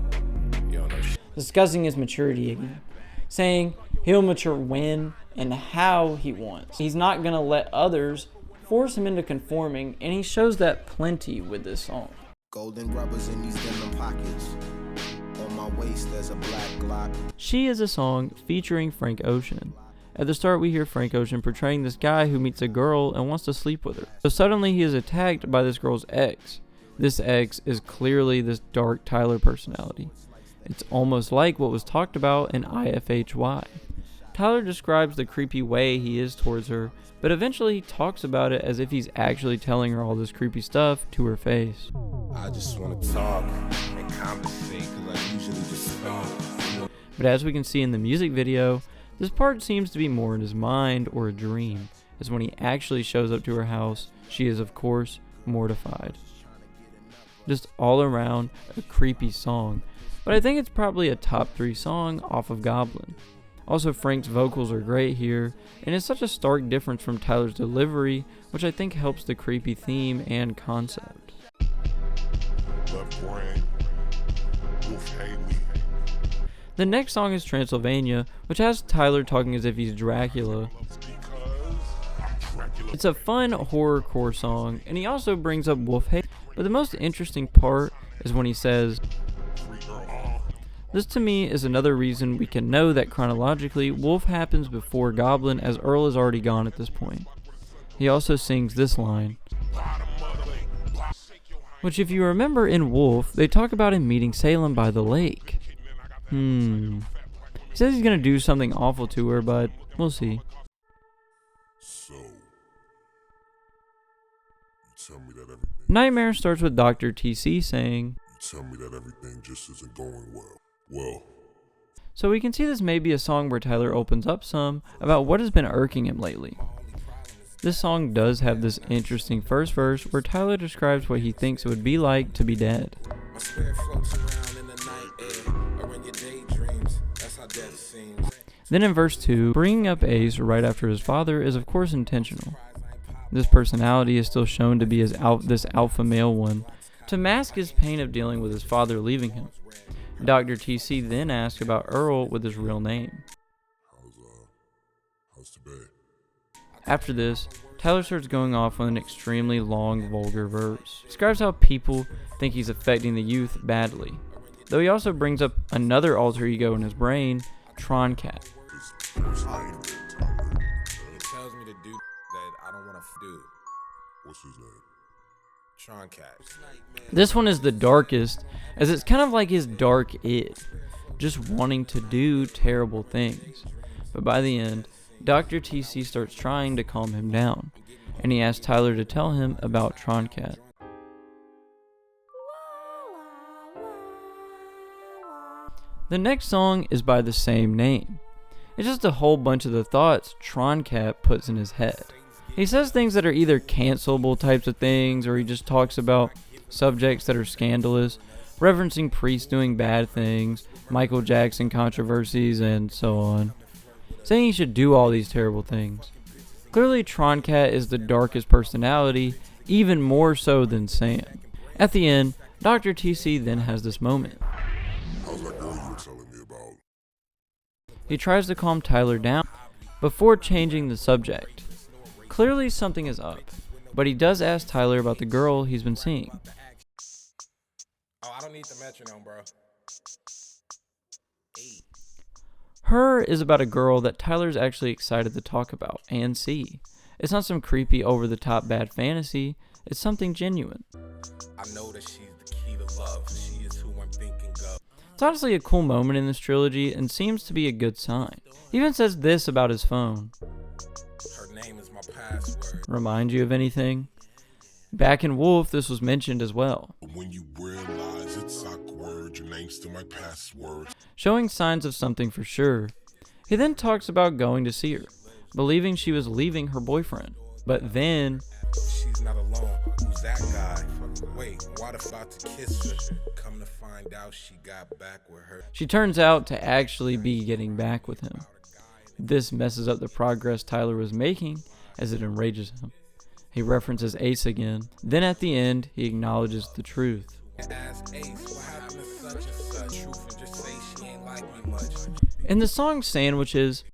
You don't know shit. discussing his maturity again, saying he'll mature when and how he wants. He's not going to let others force him into conforming, and he shows that plenty with this song. Golden rubbers in these denim pockets. On my waist there's a black Glock. She is a song featuring Frank Ocean. At the start, we hear Frank Ocean portraying this guy who meets a girl and wants to sleep with her. So suddenly he is attacked by this girl's ex. This ex is clearly this dark Tyler personality. It's almost like what was talked about in IFHY. Tyler describes the creepy way he is towards her, but eventually he talks about it as if he's actually telling her all this creepy stuff to her face. I just want to talk and conversate because I usually just speak. But as we can see in the music video, this part seems to be more in his mind or a dream, as when he actually shows up to her house, she is of course mortified. Just all around a creepy song, but I think it's probably a top 3 song off of Goblin. Also, Frank's vocals are great here, and it's such a stark difference from Tyler's delivery, which I think helps the creepy theme and concept. Left brain, Wolf Haley. The next song is Transylvania, which has Tyler talking as if he's Dracula. It's a fun horrorcore song, and he also brings up Wolf Haley, but the most interesting part is when he says, this to me is another reason we can know that chronologically Wolf happens before Goblin, as Earl is already gone at this point. He also sings this line, which if you remember in Wolf, they talk about him meeting Salem by the lake. He says he's gonna do something awful to her, but we'll see. So, you tell me that everything. Nightmare starts with Dr. TC saying, You tell me that everything just isn't going well. Well, So we can see this may be a song where Tyler opens up some about what has been irking him lately. This song does have this interesting first verse where Tyler describes what he thinks it would be like to be dead. My spirit floats around in the night air, or in your daydreams. That's how death seems. Then in verse 2, bringing up Ace right after his father is of course intentional. This personality is still shown to be this alpha male one, to mask his pain of dealing with his father leaving him. Dr. TC then asks about Earl with his real name. How's today? After this, Tyler starts going off on an extremely long, vulgar verse. Describes how people think he's affecting the youth badly. Though he also brings up another alter ego in his brain, Tron Cat. He tells me to do that I don't want to do. What's his name? Tron Cat. This one is the darkest, as it's kind of like his dark id, just wanting to do terrible things. But by the end, Dr. TC starts trying to calm him down, and he asks Tyler to tell him about Tron Cat. The next song is by the same name. It's just a whole bunch of the thoughts Tron Cat puts in his head. He says things that are either cancelable types of things, or he just talks about subjects that are scandalous, referencing priests doing bad things, Michael Jackson controversies, and so on. Saying he should do all these terrible things. Clearly Tron Cat is the darkest personality, even more so than Sam. At the end, Dr. TC then has this moment. How's that girl you were telling me about? He tries to calm Tyler down before changing the subject. Clearly something is up, but he does ask Tyler about the girl he's been seeing. Oh, I don't need the metronome, bro. Her is about a girl that Tyler's actually excited to talk about and see. It's not some creepy over-the-top bad fantasy, it's something genuine. I know that she's the key to love. She is who I'm thinking of. It's honestly a cool moment in this trilogy and seems to be a good sign. He even says this about his phone. Her name is my password. Remind you of anything? Back in Wolf, this was mentioned as well. When you realize it's awkward, your name's still my password. Showing signs of something for sure. He then talks about going to see her, believing she was leaving her boyfriend. But then, She's not alone. Who's that guy? Wait, what about to kiss her? Come to find out she got back with her. she turns out to actually be getting back with him. This messes up the progress Tyler was making as it enrages him. He references Ace again. Then at the end, he acknowledges the truth. Ask Ace what happened to such and such. Truth and just say she ain't like me much. In the song Sandwiches,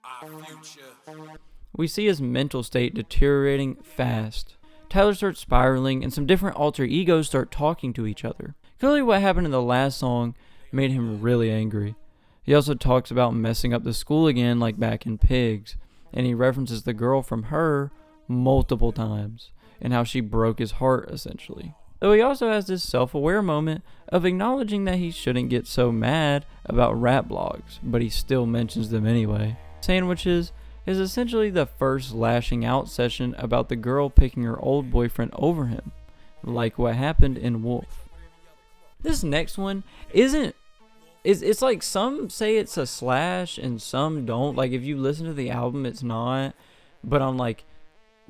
Odd Future. we see his mental state deteriorating fast. Tyler starts spiraling and some different alter egos start talking to each other. Clearly what happened in the last song made him really angry. He also talks about messing up the school again like back in Pigs, and he references the girl from Her multiple times and how she broke his heart essentially. Though he also has this self-aware moment of acknowledging that he shouldn't get so mad about rap blogs, but he still mentions them anyway. Sandwiches is essentially the first lashing out session about the girl picking her old boyfriend over him, like what happened in Wolf. This next one it's like some say it's a slash and some don't. Like if you listen to the album it's not, but on like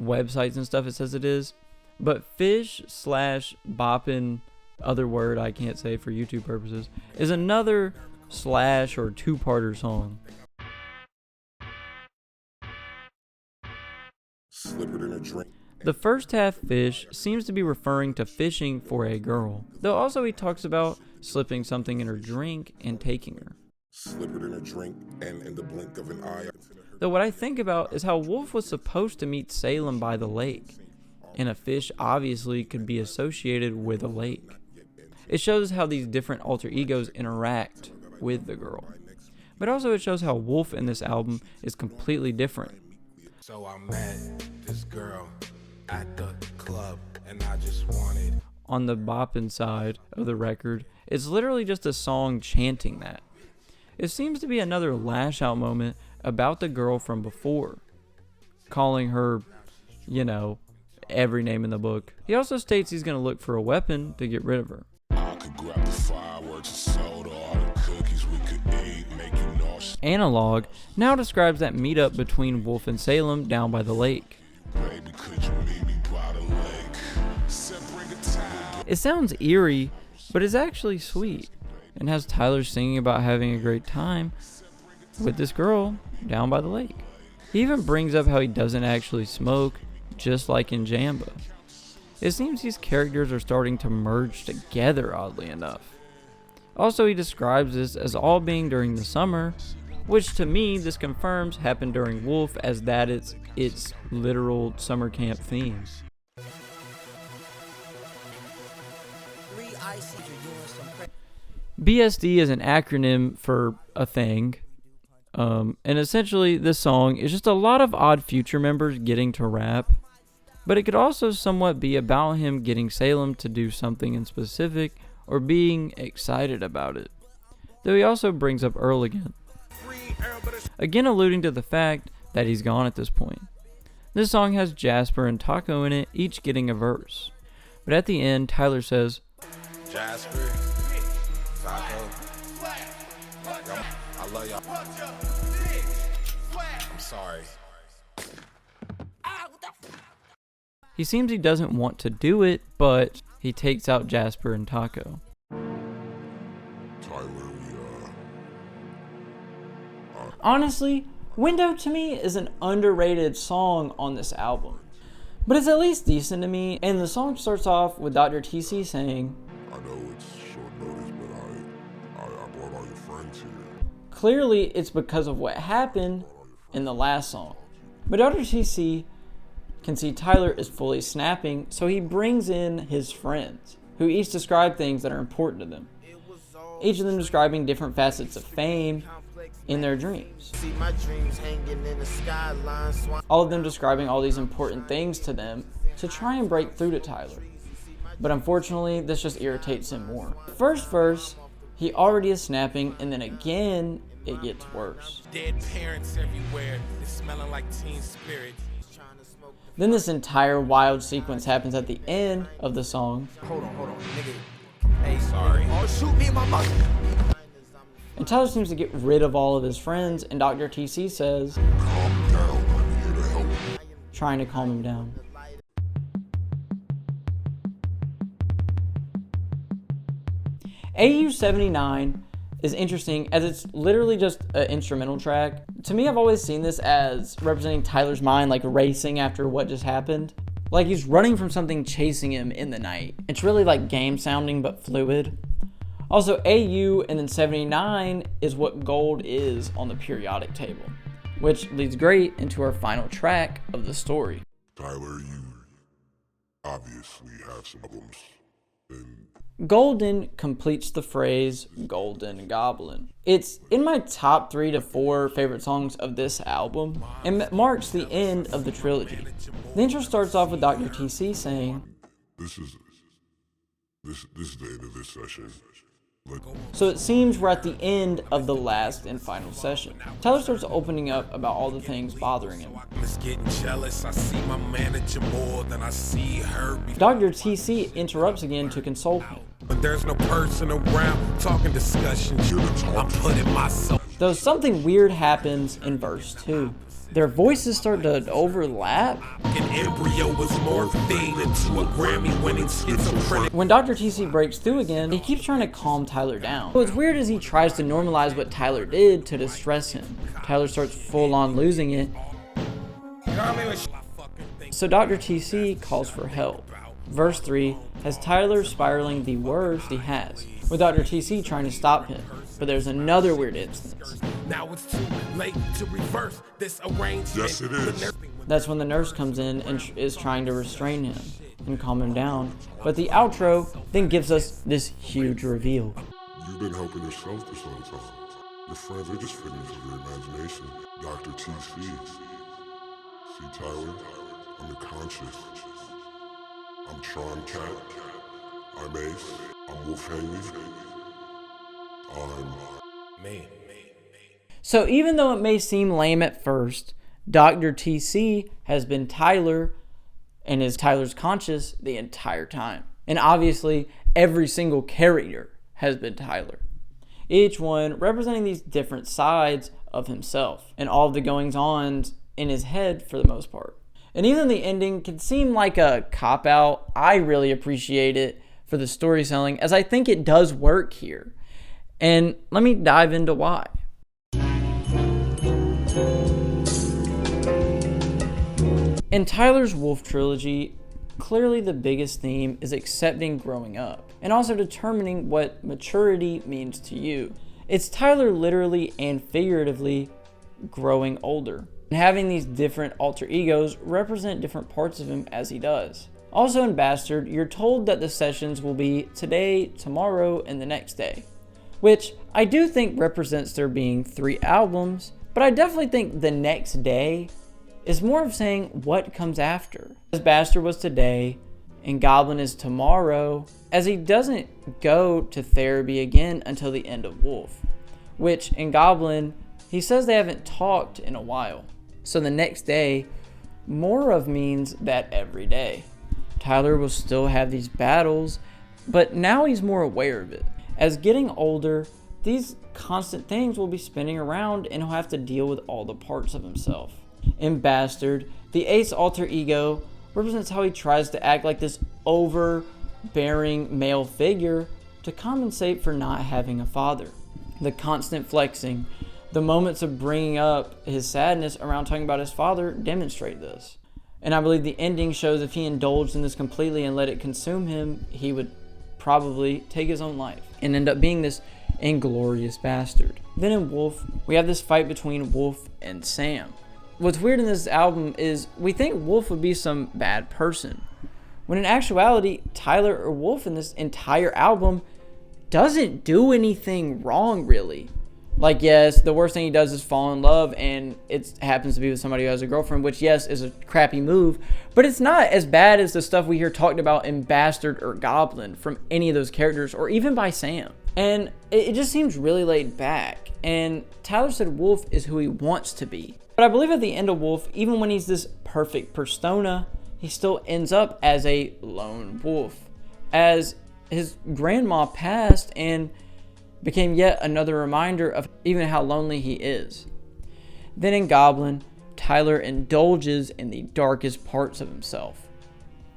websites and stuff it says it is. But Fish / Boppin', other word I can't say for YouTube purposes, is another slash or two-parter song. Slip it in a drink. The first half, Fish, seems to be referring to fishing for a girl, though also he talks about slipping something in her drink and taking her. Slip it in a drink, and in the blink of an eye. Though what I think about is how Wolf was supposed to meet Salem by the lake, and a fish obviously could be associated with a lake. It shows how these different alter egos interact with the girl. But also it shows how Wolf in this album is completely different. So I met this girl at the club, and I just wanted. On the boppin' side of the record, it's literally just a song chanting that. It seems to be another lash out moment about the girl from before, calling her, every name in the book. He also states he's going to look for a weapon to get rid of her. I could Grab the fireworks and soda, all the cookies we could eat, make you nauseous. Analog now describes that meetup between Wolf and Salem down by the lake. Baby, could you meet me by the lake? Said bring a towel. It sounds eerie, but it's actually sweet, and has Tyler singing about having a great time with this girl down by the lake. He even brings up how he doesn't actually smoke, just like in Jamba. It seems these characters are starting to merge together, oddly enough. Also, he describes this as all being during the summer, which to me this confirms happened during Wolf, as that is its literal summer camp theme. BSD is an acronym for a thing, and essentially this song is just a lot of Odd Future members getting to rap, but it could also somewhat be about him getting Salem to do something in specific or being excited about it, though he also brings up Earl again alluding to the fact that he's gone at this point. This song has Jasper and Taco in it, each getting a verse, but at the end Tyler says, Jasper, Taco, I love y'all. I'm sorry. he seems he doesn't want to do it, but he takes out Jasper and Taco. Tyler, Honestly, Window to me is an underrated song on this album, but it's at least decent to me, and the song starts off with Dr. TC saying, I know it's short notice, but I brought all your friends here. clearly it's because of what happened in the last song. But Dr. TC can see Tyler is fully snapping, so he brings in his friends, who each describe things that are important to them. Each of them describing different facets of fame in their dreams. All of them describing all these important things to them to try and break through to Tyler. But unfortunately, this just irritates him more. First verse, he already is snapping, and then again, it gets worse. Dead parents everywhere, it's smelling like teen spirit. Then this entire wild sequence happens at the end of the song. Hold on, nigga. Hey, sorry. Oh, shoot me in my mouth. And Tyler seems to get rid of all of his friends, and Dr. TC says, Calm down, I'm here to help. trying to calm him down. AU-79 is interesting as it's literally just an instrumental track. To me, I've always seen this as representing Tyler's mind, like racing after what just happened. Like he's running from something chasing him in the night. It's really like game sounding but fluid. Also, AU and then 79 is what gold is on the periodic table, which leads great into our final track of the story. Tyler, you obviously have some problems. And Golden completes the phrase Golden Goblin. It's in my top 3 to 4 favorite songs of this album, and it marks the end of the trilogy. The intro starts off with Dr. TC saying, this is the end of this session. so it seems we're at the end of the last and final session. Tyler starts opening up about all the things bothering him. Miss getting jealous, I see my manager more than I see her. Dr. TC interrupts again to console him. When there's no person around talking discussions, I'm putting myself. Though something weird happens in verse 2. Their voices start to overlap. An embryo was morphine into a Grammy-winning schizophrenic. When Dr. TC breaks through again, he keeps trying to calm Tyler down. What's weird is he tries to normalize what Tyler did to distress him. Tyler starts full on losing it. So Dr. TC calls for help. Verse 3 has Tyler spiraling the worst he has, with Dr. TC trying to stop him. But there's another weird instance. Now it's too late to reverse this arrangement. Yes, it is. That's when the nurse comes in and is trying to restrain him and calm him down. But the outro then gives us this huge reveal. You've been helping yourself this whole time. Your friends are just figments of your imagination. Dr. TC. See, Tyler, I'm the conscious. I'm Tron Cat. I'm Ace. I'm Wolf Haley. I'm Me. So even though it may seem lame at first, Dr. TC has been Tyler and is Tyler's conscious the entire time. And obviously, every single character has been Tyler. Each one representing these different sides of himself and all of the goings-ons in his head for the most part. And even the ending can seem like a cop-out, I really appreciate it for the story selling, as I think it does work here. And let me dive into why. In Tyler's Wolf trilogy, clearly the biggest theme is accepting growing up and also determining what maturity means to you. It's Tyler literally and figuratively growing older, and having these different alter egos represent different parts of him as he does. Also in Bastard, you're told that the sessions will be today, tomorrow, and the next day, which I do think represents there being 3 albums, but I definitely think the next day is more of saying what comes after. As Bastard was today and Goblin is tomorrow, as he doesn't go to therapy again until the end of Wolf, which in Goblin, he says they haven't talked in a while. So the next day, more of means that every day. Tyler will still have these battles, but now he's more aware of it. As getting older, these constant things will be spinning around and he'll have to deal with all the parts of himself. In Bastard, the Ace alter ego represents how he tries to act like this overbearing male figure to compensate for not having a father. The constant flexing, the moments of bringing up his sadness around talking about his father demonstrate this. And I believe the ending shows if he indulged in this completely and let it consume him, he would probably take his own life and end up being this inglorious bastard. Then in Wolf, we have this fight between Wolf and Sam. What's weird in this album is we think Wolf would be some bad person, when in actuality, Tyler or Wolf in this entire album doesn't do anything wrong, really. Like, yes, the worst thing he does is fall in love, and it happens to be with somebody who has a girlfriend, which, yes, is a crappy move, but it's not as bad as the stuff we hear talked about in Bastard or Goblin from any of those characters, or even by Sam. And it just seems really laid back, and Tyler said Wolf is who he wants to be. But I believe at the end of Wolf, even when he's this perfect persona, he still ends up as a lone wolf, as his grandma passed and became yet another reminder of even how lonely he is. Then in Goblin, Tyler indulges in the darkest parts of himself,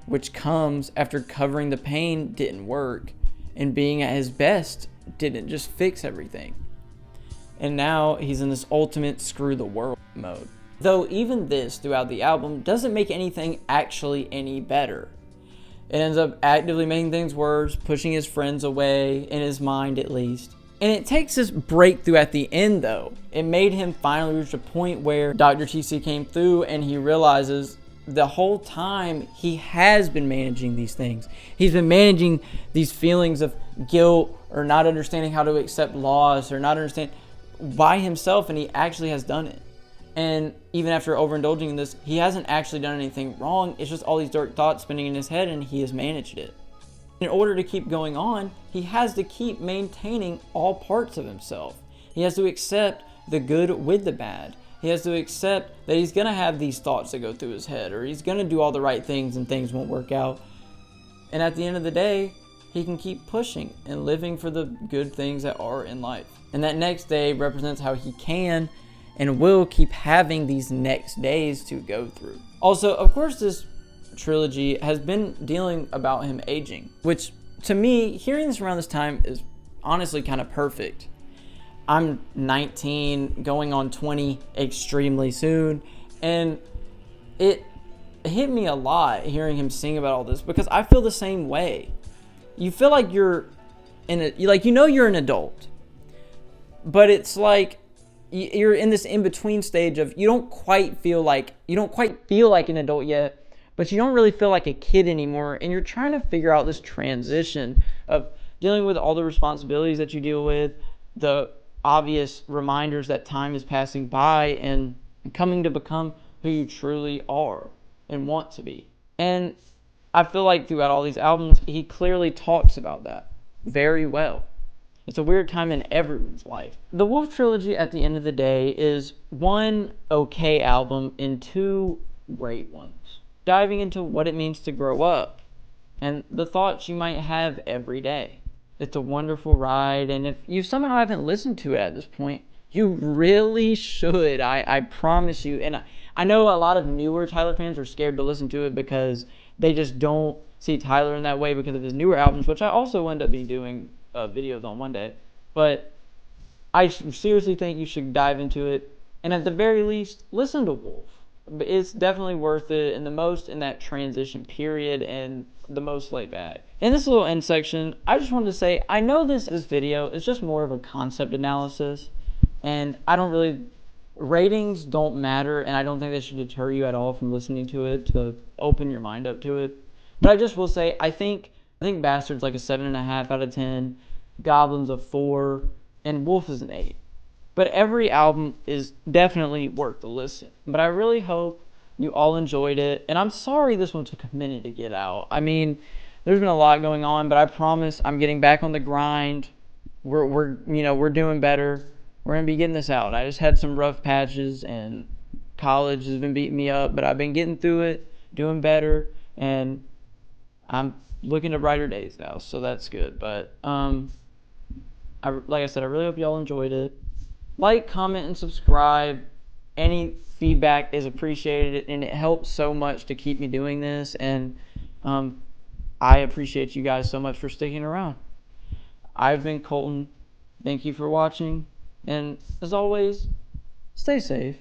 which comes after covering the pain didn't work, and being at his best didn't just fix everything. And now he's in this ultimate screw the world mode. Though even this throughout the album doesn't make anything actually any better. It ends up actively making things worse, pushing his friends away, in his mind at least. And it takes this breakthrough at the end though. It made him finally reach a point where Dr. TC came through and he realizes the whole time he has been managing these things. He's been managing these feelings of guilt or not understanding how to accept loss or not understand by himself, and he actually has done it. And even after overindulging in this, he hasn't actually done anything wrong. It's just all these dark thoughts spinning in his head, and he has managed it. In order to keep going on, he has to keep maintaining all parts of himself. He has to accept the good with the bad. He has to accept that he's going to have these thoughts that go through his head, or he's going to do all the right things and things won't work out. And at the end of the day, he can keep pushing and living for the good things that are in life. And that next day represents how he can and will keep having these next days to go through. Also, of course, this trilogy has been dealing about him aging, which to me, hearing this around this time is honestly kind of perfect. I'm 19, going on 20 extremely soon, and it hit me a lot hearing him sing about all this, because I feel the same way. You feel like you're you're an adult, but it's like you're in this in-between stage of you don't quite feel like an adult yet, but you don't really feel like a kid anymore, and you're trying to figure out this transition of dealing with all the responsibilities that you deal with, the obvious reminders that time is passing by, and coming to become who you truly are and want to be. And I feel like throughout all these albums, he clearly talks about that very well. It's a weird time in everyone's life. The Wolf Trilogy, at the end of the day, is one okay album and two great ones, diving into what it means to grow up and the thoughts you might have every day. It's a wonderful ride, and if you somehow haven't listened to it at this point, you really should. I promise you. And I know a lot of newer Tyler fans are scared to listen to it because they just don't see Tyler in that way because of his newer albums, which I also end up doing videos on one day. But I seriously think you should dive into it, and at the very least, listen to Wolf. It's definitely worth it, and the most in that transition period, and the most laid back. In this little end section, I just wanted to say, I know this video is just more of a concept analysis, and I don't really, ratings don't matter, and I don't think they should deter you at all from listening to it, to open your mind up to it. But I just will say, I think Bastard's like a 7.5 out of 10, Goblin's a 4, and Wolf is an 8. But every album is definitely worth the listen. But I really hope you all enjoyed it. And I'm sorry this one took a minute to get out. I mean, there's been a lot going on, but I promise I'm getting back on the grind. We're doing better. We're gonna be getting this out. I just had some rough patches, and college has been beating me up, but I've been getting through it, doing better, and I'm looking to brighter days now, so that's good. But like I said, I really hope y'all enjoyed it. Like, comment, and subscribe. Any feedback is appreciated, and it helps so much to keep me doing this. And I appreciate you guys so much for sticking around. I've been Colton. Thank you for watching. And as always, stay safe.